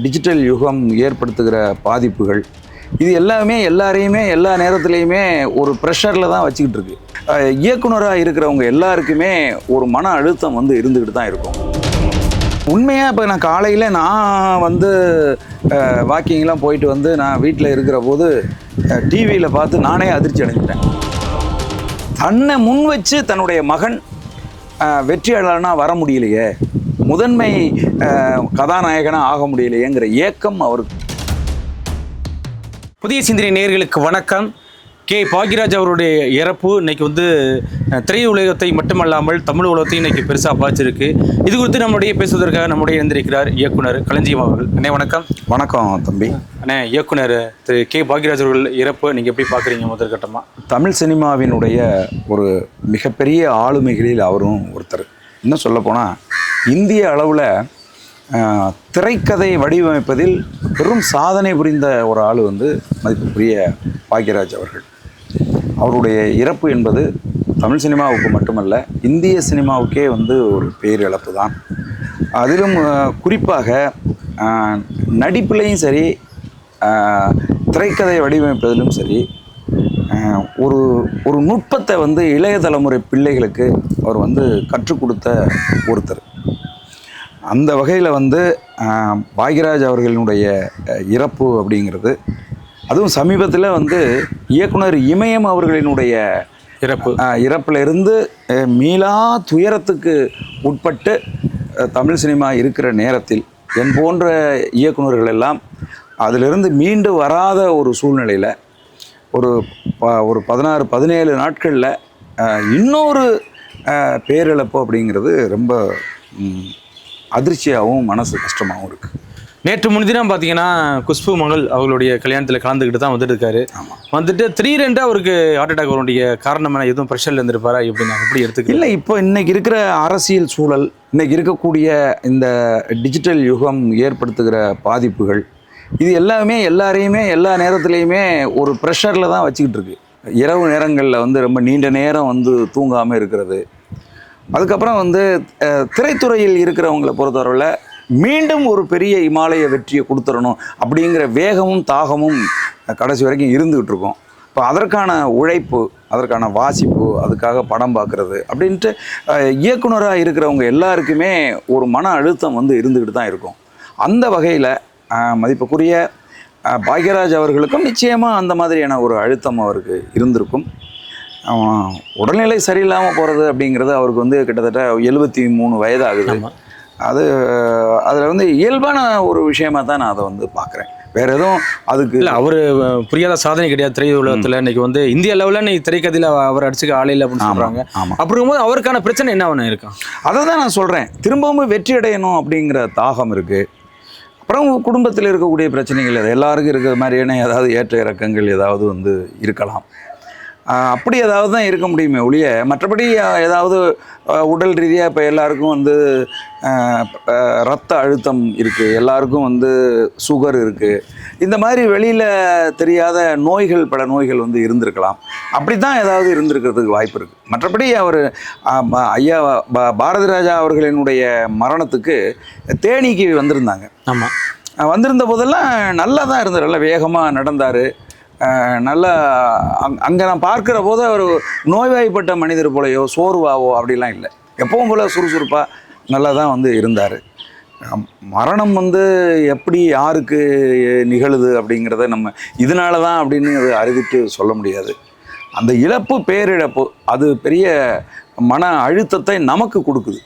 Digital யுகம் ஏற்படுத்துகிற பாதிப்புகள் இது எல்லாமே எல்லாரையுமே எல்லா நேரத்துலையுமே ஒரு ப்ரெஷரில் தான் வச்சுக்கிட்டு இருக்கு. இயக்குனராக இருக்கிறவங்க எல்லாருக்குமே ஒரு மன அழுத்தம் வந்து இருந்துக்கிட்டு தான் இருக்கும். உண்மையாக இப்போ நான் காலையில் நான் வந்து வாக்கிங்லாம் போயிட்டு வந்து நான் வீட்டில் இருக்கிற போது டிவியில் பார்த்து நானே அதிர்ச்சி அடைஞ்சிட்டேன். தன்னை முன் வச்சு தன்னுடைய மகன் வெற்றியாளனாக வர முடியலையே, முதன்மை கதாநாயகனாக ஆக முடியலையேங்கிற ஏக்கம் அவருக்கு. புதிய சிந்தனை நேயர்களுக்கு வணக்கம். கே பாக்யராஜ் அவருடைய இறப்பு இன்னைக்கு வந்து திரையுலகத்தை மட்டுமல்லாமல் தமிழ் உலகத்தையும் இன்னைக்கு பெருசாக பாதிச்சிருக்கு. இது குறித்து நம்முடைய பேசுவதற்காக நம்முடைய இருந்திருக்கிறார் இயக்குனர் களஞ்சியம் அவர்கள். அண்ணே வணக்கம். வணக்கம் தம்பி. அண்ணே, இயக்குனர் திரு கே பாக்யராஜ் அவர்கள் இறப்பு நீங்கள் எப்படி பார்க்குறீங்க? முதல் கட்டமாக தமிழ் சினிமாவினுடைய ஒரு மிகப்பெரிய ஆளுமைகளில் அவரும் ஒருத்தர். இன்னும் சொல்லப்போனால் இந்திய அளவில் திரைக்கதை வடிவமைப்பதில் பெரும் சாதனை புரிந்த ஒரு ஆள் வந்து மதிப்புக்குரிய பாக்யராஜ் அவர்கள். அவருடைய இறப்பு என்பது தமிழ் சினிமாவுக்கு மட்டுமல்ல, இந்திய சினிமாவுக்கே வந்து ஒரு பேரிழப்பு தான். அதிலும் குறிப்பாக நடிப்புலையும் சரி, திரைக்கதை வடிவமைப்பதிலும் சரி, ஒரு நுட்பத்தை வந்து இளைய தலைமுறை பிள்ளைகளுக்கு அவர் வந்து கற்றுக் கொடுத்த ஒருத்தர். அந்த வகையில் வந்து பாக்யராஜ் அவர்களினுடைய இறப்பு அப்படிங்கிறது, அதுவும் சமீபத்தில் வந்து இயக்குனர் இமயம் அவர்களினுடைய இறப்பிலிருந்து மீளா துயரத்துக்கு உட்பட்டு தமிழ் சினிமா இருக்கிற நேரத்தில் என் போன்ற இயக்குனர்கள் எல்லாம் அதிலிருந்து மீண்டு வராத ஒரு சூழ்நிலையில் ஒரு 16-17 நாட்களில் இன்னொரு பேரிழப்பு அப்படிங்கிறது ரொம்ப அதிர்ச்சியாகவும் மனசு கஷ்டமாகவும் இருக்குது. நேற்று முன்தினம் பார்த்தீங்கன்னா குஷ்பு மகள் அவர்களுடைய கல்யாணத்தில் கலந்துக்கிட்டு தான் வந்துட்டு இருக்காரு. வந்துட்டு 3-2 அவருக்கு ஹார்ட் அட்டாக் வரக்கூடிய காரணம் எதுவும் ப்ரெஷரில் இருந்திருப்பாரா? எப்படி நான் எப்படி எடுத்துக்கல? இல்லை, இப்போ இன்றைக்கி இருக்கிற அரசியல் சூழல், இன்றைக்கி இருக்கக்கூடிய இந்த டிஜிட்டல் யுகம் ஏற்படுத்துகிற பாதிப்புகள் இது எல்லாமே எல்லாரையுமே எல்லா நேரத்துலையுமே ஒரு ப்ரெஷரில் தான் வச்சுக்கிட்டு இருக்கு. இரவு நேரங்களில் வந்து ரொம்ப நீண்ட நேரம் வந்து தூங்காமல் இருக்கிறது. அதுக்கப்புறம் வந்து திரைத்துறையில் இருக்கிறவங்களை பொறுத்தவரையில் மீண்டும் ஒரு பெரிய இமாலய வெற்றியை கொடுத்துடணும் அப்படிங்கிற வேகமும் தாகமும் கடைசி வரைக்கும் இருந்துகிட்டு இருக்கோம். இப்போ அதற்கான உழைப்பு, அதற்கான வாசிப்பு, அதுக்காக படம் பார்க்குறது அப்படின்ட்டு இயக்குனராக இருக்கிறவங்க எல்லாருக்குமே ஒரு மன அழுத்தம் வந்து இருந்துக்கிட்டு தான் இருக்கும். அந்த வகையில் மதிப்புக்குரிய பாக்யராஜ் அவர்களுக்கும் நிச்சயமாக அந்த மாதிரியான ஒரு அழுத்தம் அவருக்கு இருந்திருக்கும். உடல்நிலை சரியில்லாமல் போகிறது அப்படிங்கிறது அவருக்கு வந்து கிட்டத்தட்ட 73 வயது ஆகுது. அதில் வந்து இயல்பான ஒரு விஷயமா தான் நான் அதை வந்து பார்க்குறேன். வேறு எதுவும் அதுக்கு இல்லை, அவர் புரியாத சாதனை கிடையாது திரையுலகத்தில். இன்னைக்கு வந்து இந்திய லெவலில் இன்னைக்கு திரைக்கதையில் அவர் அடிச்சுக்க ஆளையில் அப்படின்னு சொல்கிறாங்க. அப்படி இருக்கும்போது அவருக்கான பிரச்சனை என்ன ஒன்று இருக்கும்? அதை தான் நான் சொல்கிறேன். திரும்பவும் வெற்றி அடையணும் அப்படிங்கிற தாகம் இருக்குது. அப்புறம் குடும்பத்தில் இருக்கக்கூடிய பிரச்சனைகள் அது எல்லாருக்கும் இருக்கிற மாதிரியான ஏதாவது ஏற்ற இறக்கங்கள் ஏதாவது வந்து இருக்கலாம். அப்படி ஏதாவது தான் இருக்க முடியுமே ஒழிய மற்றபடி ஏதாவது உடல் ரீதியாக இப்போ எல்லாருக்கும் வந்து இரத்த அழுத்தம் இருக்குது, எல்லாருக்கும் வந்து சுகர் இருக்குது, இந்த மாதிரி வெளியில் தெரியாத நோய்கள், பல நோய்கள் வந்து இருந்திருக்கலாம். அப்படி தான் ஏதாவது இருந்திருக்கிறதுக்கு வாய்ப்பு இருக்குது. மற்றபடி அவர் ஐயா பாரதி ராஜா அவர்களினுடைய மரணத்துக்கு தேனிக்கு வந்திருந்தாங்க. ஆமாம், வந்திருந்த போதெல்லாம் நல்லா தான் இருந்தார், நல்லா வேகமாக நடந்தார். நல்லா அங்கே நான் பார்க்குற போது அவர் நோய்வாய்ப்பட்ட மனிதர் போலையோ சோர்வாவோ அப்படிலாம் இல்லை. எப்பவும் போல் சுறுசுறுப்பாக நல்லா தான் வந்து இருந்தார். மரணம் வந்து எப்படி யாருக்கு நிகழுது அப்படிங்கிறத நம்ம இதனால தான் அப்படின்னு அது அறிவித்து சொல்ல முடியாது. அந்த இழப்பு, பேரிழப்பு, அது பெரிய மன அழுத்தத்தை நமக்கு கொடுக்குது.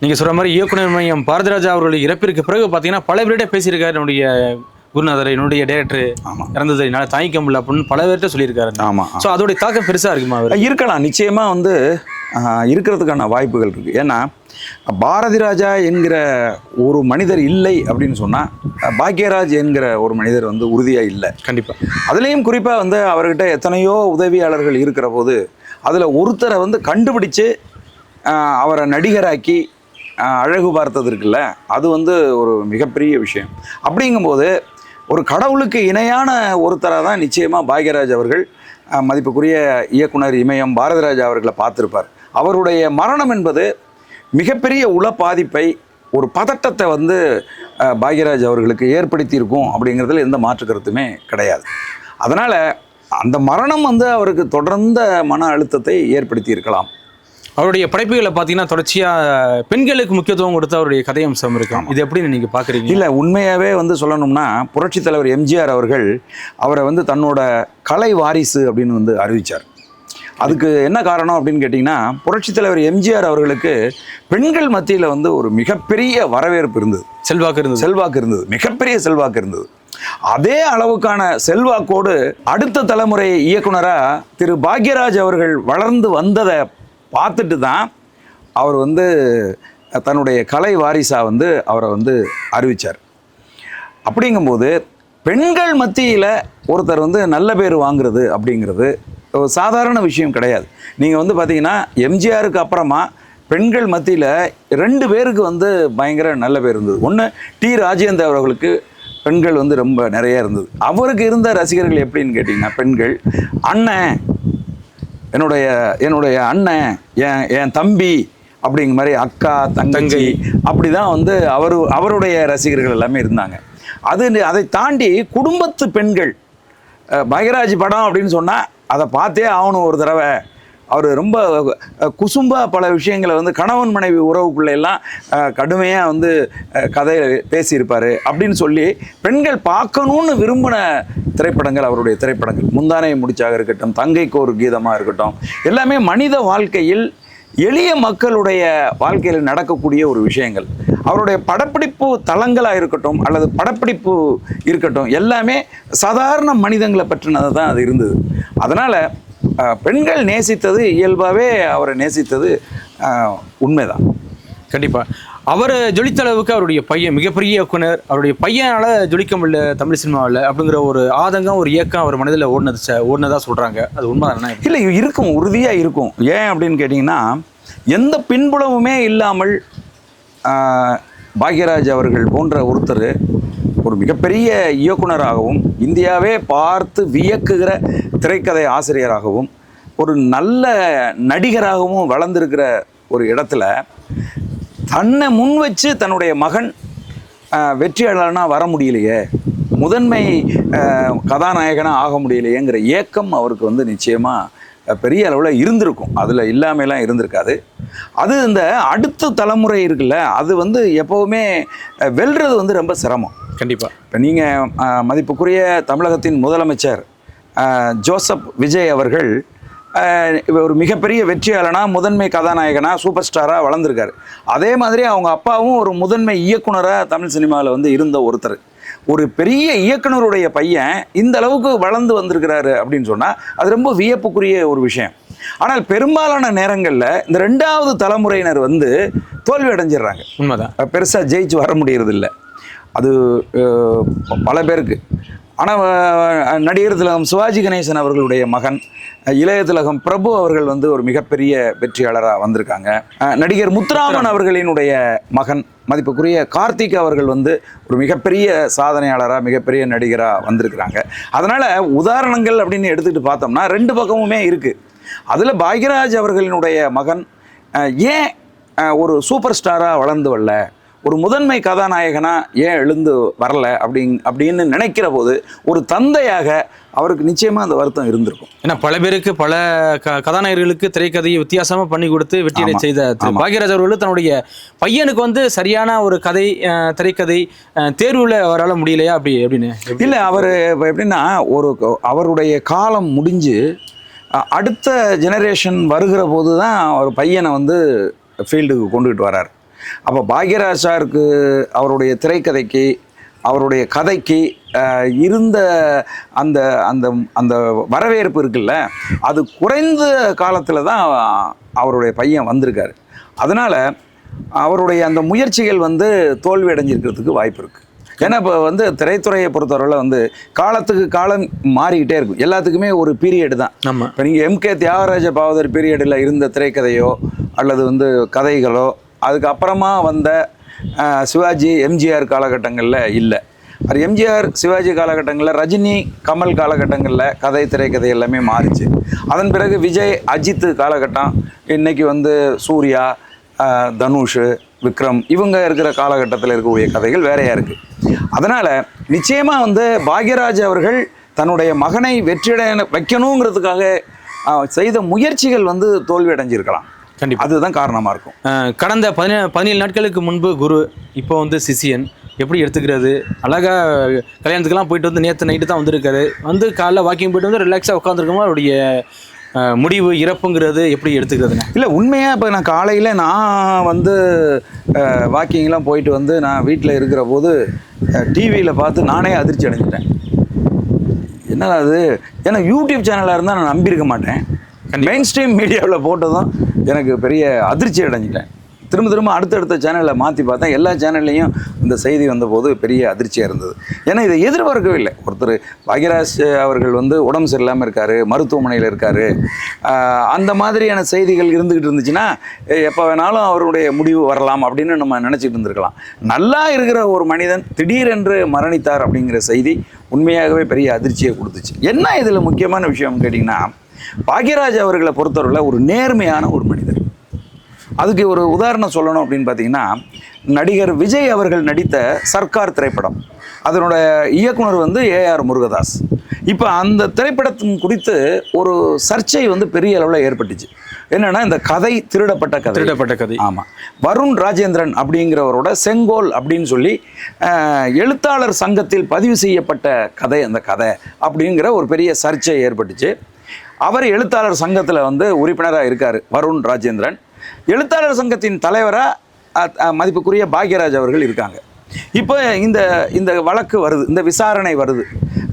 நீங்கள் சொல்கிற மாதிரி இயக்குனர் மையம் பாரதிராஜா அவர்களுடைய இறப்பிற்கு பிறகு பார்த்தீங்கன்னா பல பேர்கிட்ட பேசியிருக்காரு. என்னுடைய குருநாதர், என்னுடைய டைரக்டர் இறந்தது என்னால் தாங்கிக்க முடியல அப்படின்னு பல பேர்கிட்ட சொல்லியிருக்காரு. ஆமாம். ஸோ அதோடைய தாக்கம் பெருசாக இருக்குமா? இருக்கலாம், நிச்சயமாக வந்து இருக்கிறதுக்கான வாய்ப்புகள் இருக்குது. ஏன்னா பாரதி ராஜா என்கிற ஒரு மனிதர் இல்லை அப்படின்னு சொன்னால் பாக்யராஜ் என்கிற ஒரு மனிதர் வந்து உறுதியாக இல்லை. கண்டிப்பாக. அதுலேயும் குறிப்பாக வந்து அவர்கிட்ட எத்தனையோ உதவியாளர்கள் இருக்கிற போது அதில் ஒருத்தரை வந்து கண்டுபிடிச்சு அவரை நடிகராக்கி அழகு பார்த்தது இருக்குல்ல, அது வந்து ஒரு மிகப்பெரிய விஷயம். அப்படிங்கும்போது ஒரு கடவுளுக்கு இணையான ஒருத்தராக தான் நிச்சயமாக பாக்யராஜ் அவர்கள் மதிப்புக்குரிய இயக்குனர் இமயம் பாரதிராஜா அவர்களை பார்த்துருப்பார். அவருடைய மரணம் என்பது மிகப்பெரிய உள பாதிப்பை, ஒரு பதட்டத்தை வந்து பாக்யராஜ் அவர்களுக்கு ஏற்படுத்தியிருக்கும் அப்படிங்கிறதுல எந்த மாற்று கருத்துமே கிடையாது. அதனால் அந்த மரணம் வந்து அவருக்கு தொடர்ந்த மன அழுத்தத்தை ஏற்படுத்தி இருக்கலாம். அவருடைய படைப்புகளை பார்த்தீங்கன்னா தொடர்ச்சியாக பெண்களுக்கு முக்கியத்துவம் கொடுத்து அவருடைய கதையம்சம் இருக்கும். இது எப்படி நீங்கள் பார்க்குறீங்க? இல்லை, உண்மையாகவே வந்து சொல்லணும்னா புரட்சித் தலைவர் எம்ஜிஆர் அவர்கள் அவரை வந்து தன்னோட கலை வாரிசு அப்படின்னு வந்து அறிவித்தார். அதுக்கு என்ன காரணம் அப்படின்னு கேட்டிங்கன்னா, புரட்சித் தலைவர் எம்ஜிஆர் அவர்களுக்கு பெண்கள் மத்தியில் வந்து ஒரு மிகப்பெரிய வரவேற்பு இருந்தது, செல்வாக்கு இருந்தது, மிகப்பெரிய செல்வாக்கு இருந்தது. அதே அளவுக்கான செல்வாக்கோடு அடுத்த தலைமுறை இயக்குனராக திரு பாக்யராஜ் அவர்கள் வளர்ந்து வந்ததை பார்த்துட்டு தான் அவர் வந்து தன்னுடைய கலை வாரிசாக வந்து அவரை வந்து அறிவித்தார். அப்படிங்கும்போது பெண்கள் மத்தியில் ஒருத்தர் வந்து நல்ல பேர் வாங்குறது அப்படிங்கிறது ஒரு சாதாரண விஷயம் கிடையாது. நீங்கள் வந்து பார்த்தீங்கன்னா எம்ஜிஆருக்கு அப்புறமா பெண்கள் மத்தியில் 2 பேருக்கு வந்து பயங்கர நல்ல பேர் இருந்தது. ஒன்று டி ராஜேந்தர் அவர்களுக்கு பெண்கள் வந்து ரொம்ப நிறைய இருந்தது. அவருக்கு இருந்த ரசிகர்கள் எப்படின்னு கேட்டிங்கன்னா, பெண்கள் அண்ணன், என்னுடைய அண்ணன், என் தம்பி அப்படிங்கிற மாதிரி, அக்கா தங்கச்சி, அப்படி தான் வந்து அவருடைய ரசிகர்கள் எல்லாமே இருந்தாங்க. அதை தாண்டி குடும்பத்து பெண்கள் பாக்யராஜ் படம் அப்படின்னு சொன்னால் அதை பார்த்தே ஆகணும் ஒரு தடவை. அவர் ரொம்ப குசும்பாக பல விஷயங்களை வந்து கணவன் மனைவி உறவுக்குள்ளெல்லாம் கடுமையாக வந்து கதையை பேசியிருப்பார் அப்படின்னு சொல்லி பெண்கள் பார்க்கணுன்னு விரும்பின திரைப்படங்கள் அவருடைய திரைப்படங்கள். முந்தானை முடிச்சாக இருக்கட்டும், தங்கைக்கு ஒரு கீதமாக இருக்கட்டும், எல்லாமே மனித வாழ்க்கையில் எளிய மக்களுடைய வாழ்க்கையில் நடக்கக்கூடிய ஒரு விஷயங்கள். அவருடைய படப்பிடிப்பு தளங்களாக இருக்கட்டும் அல்லது படப்பிடிப்பு இருக்கட்டும், எல்லாமே சாதாரண மனிதங்களை பற்றினது தான் அது இருந்தது. அதனால் பெண்கள் நேசித்தது இயல்பாகவே அவரை நேசித்தது உண்மைதான். கண்டிப்பாக அவர் ஜொலித்த அளவுக்கு அவருடைய பையன் மிகப்பெரிய இயக்குனர், அவருடைய பையனால் ஜொலிக்க முடியல தமிழ் சினிமாவில் அப்படிங்கிற ஒரு ஆதங்கம், ஒரு இயக்கம் அவர் மனதில் ஓடினதாக சொல்கிறாங்க. அது உண்மை தானே? இல்லை, இருக்கும், உறுதியாக இருக்கும். ஏன் அப்படின்னு கேட்டிங்கன்னா, எந்த பின்புலமுமே இல்லாமல் பாக்யராஜ் அவர்கள் போன்ற ஒருத்தர் ஒரு மிகப்பெரிய இயக்குனராகவும் இந்தியாவே பார்த்து வியக்குகிற திரைக்கதை ஆசிரியராகவும் ஒரு நல்ல நடிகராகவும் வளர்ந்திருக்கிற ஒரு இடத்துல தன்னை முன் வச்சு தன்னுடைய மகன் வெற்றியாளனாக வர முடியலையே, முதன்மை கதாநாயகனாக ஆக முடியலையேங்கிற ஏக்கம் அவருக்கு வந்து நிச்சயமாக பெரிய அளவில் இருந்திருக்கும். அதில் இல்லாமலாம் இருந்திருக்காது. அது இந்த அடுத்த தலைமுறை இருக்குல்ல, அது வந்து எப்போவுமே வெல்றது வந்து ரொம்ப சிரமம். கண்டிப்பாக. இப்போ நீங்கள் மதிப்புக்குரிய தமிழகத்தின் முதலமைச்சர் ஜோசப் விஜய் அவர்கள் ஒரு மிகப்பெரிய வெற்றியாளனாக, முதன்மை கதாநாயகனாக, சூப்பர் ஸ்டாராக வளர்ந்துருக்காரு. அதே மாதிரி அவங்க அப்பாவும் ஒரு முதன்மை இயக்குனராக தமிழ் சினிமாவில் வந்து இருந்த ஒருத்தர். ஒரு பெரிய இயக்குனருடைய பையன் இந்த அளவுக்கு வளர்ந்து வந்திருக்கிறாரு அப்படின்னு சொன்னால் அது ரொம்ப வியப்புக்குரிய ஒரு விஷயம். ஆனால் பெரும்பாலான நேரங்களில் இந்த 2வது தலைமுறையினர் வந்து தோல்வி அடைஞ்சிடுறாங்க. உண்மைதான். பெருசாக ஜெயிச்சு வர முடியறதில்லை அது பல பேருக்கு. ஆனால் நடிகர் திலகம் சிவாஜி கணேசன் அவர்களுடைய மகன் இளைய திலகம் பிரபு அவர்கள் வந்து ஒரு மிகப்பெரிய வெற்றியாளராக வந்திருக்காங்க. நடிகர் முத்துராமன் அவர்களினுடைய மகன் மதிப்புக்குரிய கார்த்திக் அவர்கள் வந்து ஒரு மிகப்பெரிய சாதனையாளராக, மிகப்பெரிய நடிகராக வந்திருக்கிறாங்க. அதனால் உதாரணங்கள் அப்படின்னு எடுத்துக்கிட்டு பார்த்தோம்னா 2 பக்கமுமே இருக்குது. அதில் பாக்யராஜ் அவர்களினுடைய மகன் ஏன் ஒரு சூப்பர் ஸ்டாராக வளர்ந்து வரல, ஒரு முதன்மை கதாநாயகனாக ஏன் எழுந்து வரல அப்படின்னு நினைக்கிற போது ஒரு தந்தையாக அவருக்கு நிச்சயமாக அந்த வருத்தம் இருந்திருக்கும். ஏன்னா பல பேருக்கு, பல கதாநாயகர்களுக்கு திரைக்கதையை வித்தியாசமாக பண்ணி கொடுத்து வெற்றியடை செய்த பாக்யராஜ் அவர்கள் தன்னுடைய பையனுக்கு வந்து சரியான ஒரு கதை, திரைக்கதை தேர்வில் அவரால் முடியலையா அப்படின்னு? இல்லை, அவர் எப்படின்னா அவருடைய காலம் முடிஞ்சு அடுத்த ஜெனரேஷன் வருகிற போது தான் அவர் பையனை வந்து ஃபீல்டுக்கு கொண்டுகிட்டு வரார். அப்போ பாக்யராஜ் சாருக்கு அவருடைய திரைக்கதைக்கு, அவருடைய கதைக்கு இருந்த அந்த அந்த அந்த வரவேற்பு இருக்குல்ல, அது குறைந்த காலத்தில் தான் அவருடைய பையன் வந்திருக்காரு. அதனால் அவருடைய அந்த முயற்சிகள் வந்து தோல்வி அடைஞ்சிருக்கிறதுக்கு வாய்ப்பு இருக்குது. ஏன்னா இப்போ வந்து திரைத்துறையை பொறுத்தவரையில் வந்து காலத்துக்கு காலம் மாறிக்கிட்டே இருக்கும். எல்லாத்துக்குமே ஒரு பீரியடு தான். இப்போ நீங்கள் MK தியாகராஜ பாவதர் பீரியடில் இருந்த திரைக்கதையோ அல்லது வந்து கதைகளோ அதுக்கப்புறமா வந்த சிவாஜி எம்ஜிஆர் காலகட்டங்களில் இல்லை. அது எம்ஜிஆர் சிவாஜி காலகட்டங்களில், ரஜினி கமல் காலகட்டங்களில் கதை திரைக்கதை எல்லாமே மாறிச்சு. அதன் பிறகு விஜய் அஜித் காலகட்டம், இன்றைக்கி வந்து சூர்யா, தனுஷ், விக்ரம் இவங்க இருக்கிற காலகட்டத்தில் இருக்கக்கூடிய கதைகள் வேறையா இருக்கு. அதனால நிச்சயமா பாக்யராஜ் அவர்கள் தன்னுடைய மகனை வெற்றியடைய வைக்கணுங்கிறதுக்காக செய்த முயற்சிகள் தோல்வி அடைஞ்சிருக்கலாம். கண்டிப்பாக அதுதான் காரணமாக இருக்கும். கடந்த 17 நாட்களுக்கு முன்பு குரு, இப்போ சிசியன் எப்படி எடுத்துக்கிறது? அழகாக கல்யாணத்துக்கெல்லாம் போயிட்டு நேற்று நைட்டு தான் வந்திருக்காரு. காலைல வாக்கிங் போயிட்டு ரிலாக்ஸாக உட்காந்துருக்கோமோ அவருடைய முடிவு இறப்புங்கிறது எப்படி எடுத்துக்கிறதுங்க? இல்லை, உண்மையாக இப்போ நான் காலையில் நான் வாக்கிங்லாம் போயிட்டு நான் வீட்டில் இருக்கிற போது டிவியில் பார்த்து நானே அதிர்ச்சி அடைஞ்சிட்டேன். என்ன அது, ஏன்னா யூடியூப் சேனலாக இருந்தால் நான் நம்பியிருக்க மாட்டேன். மெயின் ஸ்ட்ரீம் மீடியாவில் போட்டதும் எனக்கு பெரிய அதிர்ச்சி அடைஞ்சிட்டேன். திரும்ப அடுத்தடுத்த சேனலில் மாற்றி பார்த்தேன். எல்லா சேனல்லையும் இந்த செய்தி வந்தபோது பெரிய அதிர்ச்சியாக இருந்தது. ஏன்னா இதை எதிர்பார்க்கவே இல்லை. ஒருத்தர் பாக்யராஜ் அவர்கள் உடம்பு சரியில்லாமல் இருக்கார், மருத்துவமனையில் இருக்கார், அந்த மாதிரியான செய்திகள் இருந்துக்கிட்டு இருந்துச்சுன்னா எப்போ வேணாலும் அவருடைய முடிவு வரலாம் அப்படின்னு நம்ம நினச்சிட்டு இருந்திருக்கலாம். நல்லா இருக்கிற ஒரு மனிதன் திடீரென்று மரணித்தார் அப்படிங்கிற செய்தி உண்மையாகவே பெரிய அதிர்ச்சியை கொடுத்துச்சு. என்ன இதில் முக்கியமான விஷயம் கேட்டிங்கன்னா, பாக்யராஜ் அவர்களை பொறுத்தவரையில் ஒரு நேர்மையான ஒரு மனிதர். அதுக்கு ஒரு உதாரணம் சொல்லணும் அப்படின்னு பார்த்தீங்கன்னா, நடிகர் விஜய் அவர்கள் நடித்த சர்க்கார் திரைப்படம், அதனுடைய இயக்குனர் AR முருகதாஸ். இப்போ அந்த திரைப்படத்தின் குறித்து ஒரு சர்ச்சை பெரிய அளவில் ஏற்பட்டுச்சு. என்னன்னா, இந்த கதை திருடப்பட்ட கதை. ஆமாம், வருண் ராஜேந்திரன் அப்படிங்கிறவரோட செங்கோல் அப்படின்னு சொல்லி எழுத்தாளர் சங்கத்தில் பதிவு செய்யப்பட்ட கதை அந்த கதை அப்படிங்கிற ஒரு பெரிய சர்ச்சை ஏற்பட்டுச்சு. அவர் எழுத்தாளர் சங்கத்தில் உறுப்பினராக இருக்கார் வருண் ராஜேந்திரன். எழுத்தாளர் சங்கத்தின் தலைவராக மதிப்புக்குரிய பாக்யராஜ் அவர்கள் இருக்காங்க. இப்போ இந்த வழக்கு வருது, இந்த விசாரணை வருது.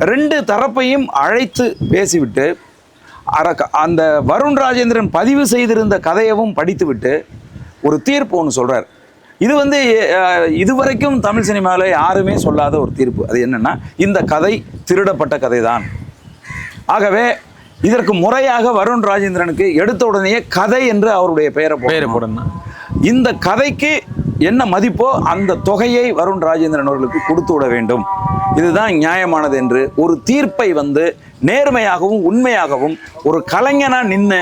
2 தரப்பையும் அழைத்து பேசிவிட்டு அந்த வருண் ராஜேந்திரன் பதிவு செய்திருந்த கதையவும் படித்துவிட்டு ஒரு தீர்ப்பு ஒன்று சொல்கிறார். இது இதுவரைக்கும் தமிழ் சினிமாவில் யாருமே சொல்லாத ஒரு தீர்ப்பு. அது என்னென்னா, இந்த கதை திருடப்பட்ட கதை தான். ஆகவே இதற்கு முறையாக வருண் ராஜேந்திரனுக்கு எடுத்த உடனேயே கதை என்று அவருடைய பெயரை போடணும். இந்த கதைக்கு என்ன மதிப்போ அந்த தொகையை வருண் ராஜேந்திரன் அவர்களுக்கு கொடுத்து விட வேண்டும். இதுதான் நியாயமானது என்று ஒரு தீர்ப்பை நேர்மையாகவும் உண்மையாகவும் ஒரு கலைஞனா நின்று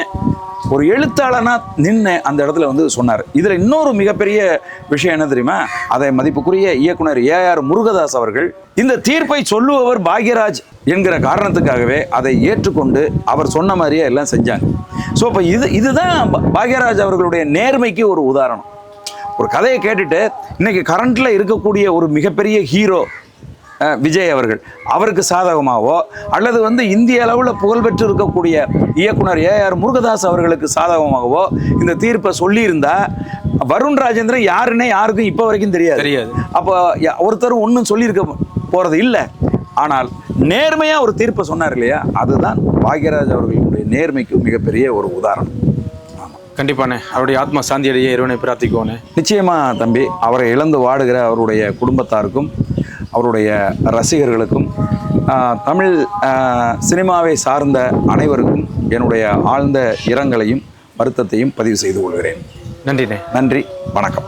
ஒரு எழுத்தாளனா நின்று அந்த இடத்துல சொன்னார். இதில் இன்னொரு மிகப்பெரிய விஷயம் என்ன தெரியுமா? அதை மதிப்புக்குரிய இயக்குனர் AR முருகதாஸ் அவர்கள் இந்த தீர்ப்பை சொல்லுபவர் பாக்யராஜ் என்கிற காரணத்துக்காகவே அதை ஏற்றுக்கொண்டு அவர் சொன்ன மாதிரியே எல்லாம் செஞ்சாங்க. ஸோ இப்போ இதுதான் பாக்யராஜ் அவர்களுடைய நேர்மைக்கு ஒரு உதாரணம். ஒரு கதையை கேட்டுட்டு இன்னைக்கு கரண்ட்ல இருக்கக்கூடிய ஒரு மிகப்பெரிய ஹீரோ விஜய் அவருக்கு சாதகமாகவோ அல்லது இந்திய அளவில் புகழ்பெற்று இருக்கக்கூடிய இயக்குனர் AR முருகதாஸ் அவர்களுக்கு சாதகமாகவோ இந்த தீர்ப்பை சொல்லியிருந்தா வருண் ராஜேந்திரன் யாருன்னே யாருக்கும் இப்போ வரைக்கும் தெரியாது. அப்போ ஒருத்தரும் ஒன்றும் சொல்லியிருக்க போகிறது இல்லை. ஆனால் நேர்மையாக ஒரு தீர்ப்பை சொன்னார் இல்லையா, அதுதான் பாக்யராஜ் அவர்களுடைய நேர்மைக்கு மிகப்பெரிய ஒரு உதாரணம். கண்டிப்பானே, அவருடைய ஆத்மா சாந்தி அடைய இறைவனை பிரார்த்திக்குவோனே. நிச்சயமா தம்பி, அவரை இழந்து வாடுகிற அவருடைய குடும்பத்தாருக்கும் அவருடைய ரசிகர்களுக்கும் தமிழ் சினிமாவை சார்ந்த அனைவருக்கும் என்னுடைய ஆழ்ந்த இரங்கலையும் வருத்தத்தையும் பதிவு செய்து கொள்கிறேன். நன்றிண்ணே. நன்றி, வணக்கம்.